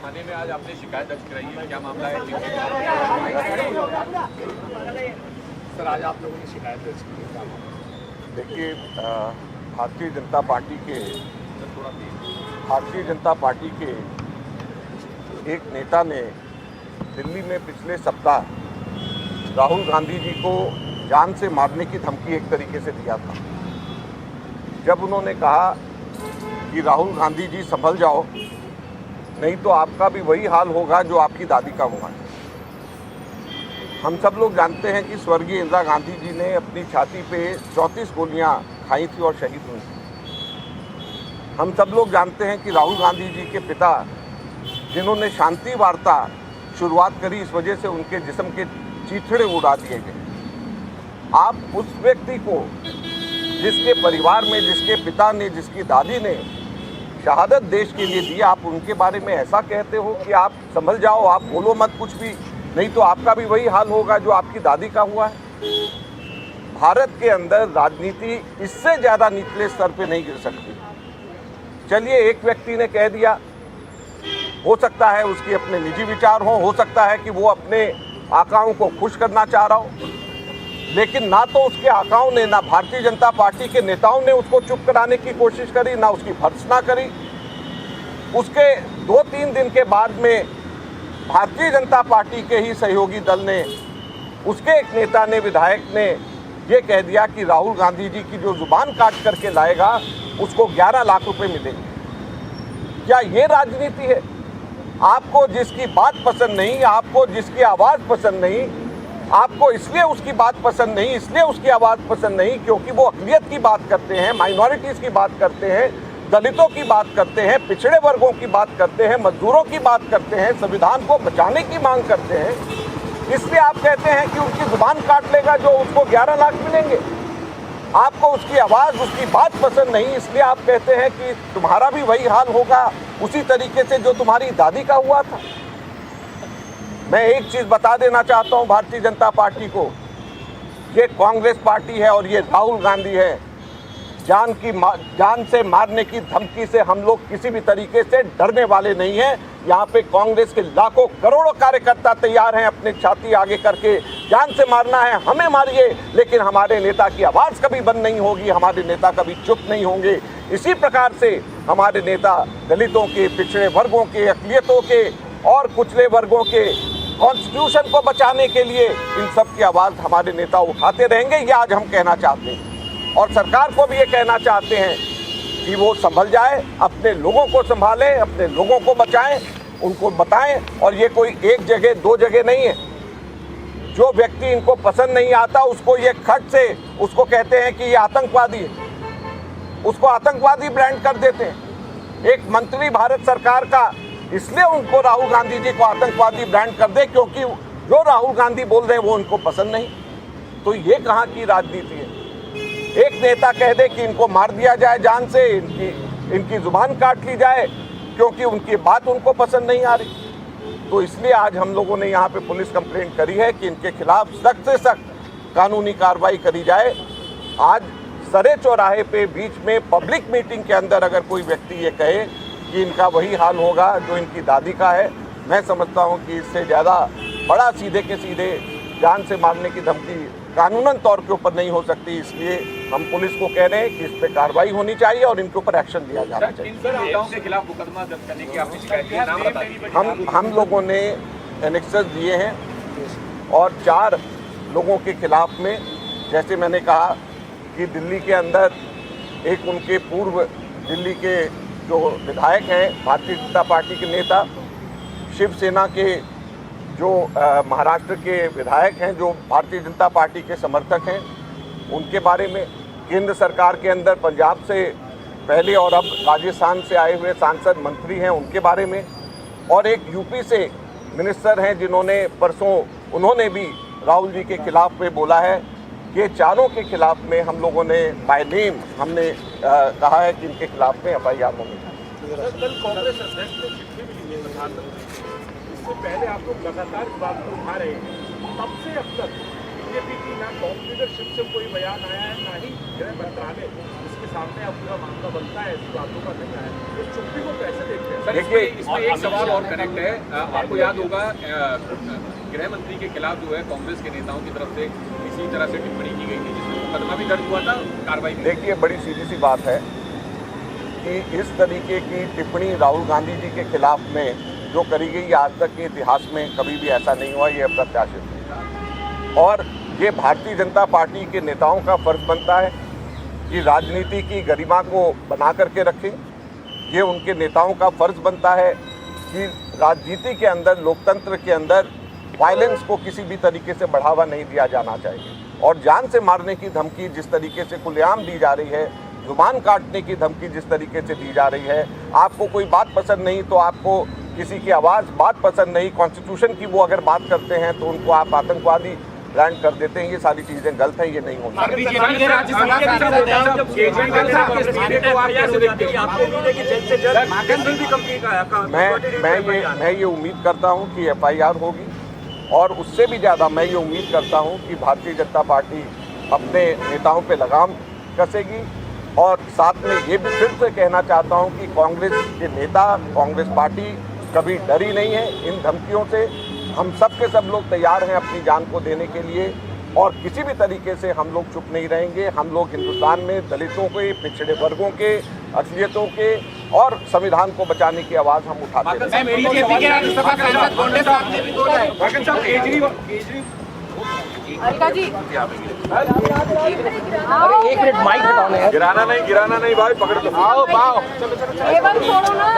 थाने में आज आपने शिकायत दर्ज कराई है, क्या मामला है? सर आज आप लोगों ने शिकायत दर्ज की है, क्या मामला? देखिए, भारतीय जनता पार्टी के एक नेता ने दिल्ली में पिछले सप्ताह राहुल गांधी जी को जान से मारने की धमकी एक तरीके से दिया था। जब उन्होंने कहा कि राहुल गांधी जी संभल जाओ, नहीं तो आपका भी वही हाल होगा जो आपकी दादी का हुआ है। हम सब लोग जानते हैं कि स्वर्गीय इंदिरा गांधी जी ने अपनी छाती पे 34 गोलियां खाई थी और शहीद हुई थी। हम सब लोग जानते हैं कि राहुल गांधी जी के पिता, जिन्होंने शांति वार्ता शुरुआत करी, इस वजह से उनके जिस्म के चीथड़े उड़ा दिए गए। आप उस व्यक्ति को, जिसके परिवार में, जिसके पिता ने, जिसकी दादी ने शहादत देश के लिए दी, आप उनके बारे में ऐसा कहते हो कि आप संभल जाओ, आप बोलो मत कुछ भी, नहीं तो आपका भी वही हाल होगा जो आपकी दादी का हुआ है। भारत के अंदर राजनीति इससे ज़्यादा निचले स्तर पे नहीं गिर सकती। चलिए, एक व्यक्ति ने कह दिया, हो सकता है उसके अपने निजी विचार हो सकता है कि वो अपने आकाओं को खुश करना चाह रहा हो, लेकिन ना तो उसके आकाओं ने, ना भारतीय जनता पार्टी के नेताओं ने उसको चुप कराने की कोशिश करी, ना उसकी भर्त्सना करी। उसके 2-3 दिन के बाद में भारतीय जनता पार्टी के ही सहयोगी दल ने, उसके एक नेता ने, विधायक ने ये कह दिया कि राहुल गांधी जी की जो जुबान काट करके लाएगा उसको 11 लाख रुपए मिलेंगे। क्या ये राजनीति है? आपको जिसकी बात पसंद नहीं, आपको जिसकी आवाज़ पसंद नहीं, आपको इसलिए उसकी बात पसंद नहीं, इसलिए उसकी आवाज़ पसंद नहीं क्योंकि वो अक़लियत की बात करते हैं, माइनॉरिटीज़ की बात करते हैं, दलितों की बात करते हैं, पिछड़े वर्गों की बात करते हैं, मजदूरों की बात करते हैं, संविधान को बचाने की मांग करते हैं, इसलिए आप कहते हैं कि उनकी जुबान काट लेगा जो उसको 11 लाख मिलेंगे। आपको उसकी आवाज़, उसकी बात पसंद नहीं, इसलिए आप कहते हैं कि तुम्हारा भी वही हाल होगा उसी तरीके से जो तुम्हारी दादी का हुआ था। मैं एक चीज़ बता देना चाहता हूं भारतीय जनता पार्टी को, ये कांग्रेस पार्टी है और ये राहुल गांधी है। जान से मारने की धमकी से हम लोग किसी भी तरीके से डरने वाले नहीं हैं। यहाँ पे कांग्रेस के लाखों करोड़ों कार्यकर्ता तैयार हैं अपने छाती आगे करके, जान से मारना है हमें मारिए, लेकिन हमारे नेता की आवाज़ कभी बंद नहीं होगी, हमारे नेता कभी चुप नहीं होंगे। इसी प्रकार से हमारे नेता दलितों के, पिछड़े वर्गों के, अक़लियतों के और कुचले वर्गों के कॉन्स्टिट्यूशन को बचाने के लिए इन सब की आवाज़ हमारे नेता उठाते रहेंगे। ये आज हम कहना चाहते हैं और सरकार को भी ये कहना चाहते हैं कि वो संभल जाए, अपने लोगों को संभालें, अपने लोगों को बचाएं, उनको बताएं। और ये कोई एक जगह, 2 जगह नहीं है। जो व्यक्ति इनको पसंद नहीं आता उसको ये खट से उसको कहते हैं कि ये आतंकवादी है, उसको आतंकवादी ब्रांड कर देते हैं। एक मंत्री भारत सरकार का इसलिए उनको राहुल गांधी जी को आतंकवादी ब्रांड कर दे क्योंकि जो राहुल गांधी बोल रहे हैं वो उनको पसंद नहीं। तो ये कहाँ की राजनीति है? एक नेता कह दे कि इनको मार दिया जाए जान से, इनकी जुबान काट ली जाए क्योंकि उनकी बात उनको पसंद नहीं आ रही। तो इसलिए आज हम लोगों ने यहाँ पे पुलिस कंप्लेंट करी है कि इनके खिलाफ सख्त से सख्त कानूनी कार्रवाई करी जाए। आज सरे चौराहे पे बीच में पब्लिक मीटिंग के अंदर अगर कोई व्यक्ति ये कहे कि इनका वही हाल होगा जो इनकी दादी का है, मैं समझता हूँ कि इससे ज़्यादा बड़ा सीधे के सीधे जान से मारने की धमकी कानूनन तौर के ऊपर नहीं हो सकती। इसलिए हम पुलिस को कह रहे हैं कि इस पर कार्रवाई होनी चाहिए और इनके ऊपर एक्शन लिया जाना चाहिए। के खिलाफ मुकदमा दर्ज करने की आपने शिकायत की, नाम बता दीजिए। हम लोगों ने एनेक्सेस दिए हैं और 4 लोगों के खिलाफ में, जैसे मैंने कहा कि दिल्ली के अंदर एक उनके पूर्व दिल्ली के जो विधायक हैं, भारतीय जनता पार्टी के नेता, शिवसेना के जो महाराष्ट्र के विधायक हैं जो भारतीय जनता पार्टी के समर्थक हैं, उनके बारे में, केंद्र सरकार के अंदर पंजाब से पहले और अब राजस्थान से आए हुए सांसद मंत्री हैं उनके बारे में, और एक यूपी से मिनिस्टर हैं जिन्होंने परसों उन्होंने भी राहुल जी के खिलाफ में बोला है। ये चारों के खिलाफ में हम लोगों ने बाय नेम हमने कहा है कि इनके खिलाफ में FIR होगी। कल कांग्रेस अध्यक्ष ने चिट्ठी भी ली है प्रधानमंत्री से, इससे पहले आप लोग लगातार इस बात को उठा रहे हैं, तब से अब तक बीजेपी की ना टॉप लीडरशिप से कोई बयान आया है, ना ही गृह मंत्रालय इसके सामने अब पूरा मामला बनता है, ऐसी बातों का नहीं आया, तो चुप्पी को कैसे देखते हैं? सर इसमें एक सवाल और कनेक्ट है। आपको याद होगा गृह मंत्री के खिलाफ जो है कांग्रेस के नेताओं की तरफ से इसी तरह से टिप्पणी की गई थी, जिसमें मुकदमा भी दर्ज हुआ था, कार्रवाई भी। देखिए, बड़ी सीधी सी बात है कि इस तरीके की टिप्पणी राहुल गांधी जी के खिलाफ में जो करी गई, आज तक के इतिहास में कभी भी ऐसा नहीं हुआ, ये अप्रत्याशित था। और ये भारतीय जनता पार्टी के नेताओं का फर्ज बनता है कि राजनीति की गरिमा को बना करके रखें। ये उनके नेताओं का फर्ज बनता है कि राजनीति के अंदर, लोकतंत्र के अंदर वायलेंस को किसी भी तरीके से बढ़ावा नहीं दिया जाना चाहिए। और जान से मारने की धमकी जिस तरीके से खुलेआम दी जा रही है, जुबान काटने की धमकी जिस तरीके से दी जा रही है, आपको कोई बात पसंद नहीं तो आपको किसी की बात पसंद नहीं, कॉन्स्टिट्यूशन की वो अगर बात करते हैं तो उनको आप आतंकवादी ब्रांड कर देते हैं। ये सारी चीज़ें गलत हैं, ये नहीं होना चाहिए। मैं ये उम्मीद करता हूँ कि FIR होगी, और उससे भी ज़्यादा मैं ये उम्मीद करता हूँ कि भारतीय जनता पार्टी अपने नेताओं पे लगाम कसेगी। और साथ में ये भी फिर से कहना चाहता हूँ कि कांग्रेस के नेता, कांग्रेस पार्टी कभी डरी नहीं है इन धमकियों से। हम सब के सब लोग तैयार हैं अपनी जान को देने के लिए, और किसी भी तरीके से हम लोग चुप नहीं रहेंगे। हम लोग हिंदुस्तान में दलितों के, पिछड़े वर्गों के, अक़लियतों के और संविधान को बचाने की आवाज़ हम उठाते हैं। एक मिनट माइक हटाओ। गिराना नहीं भाई, पकड़ लो। आओ छोड़ो ना।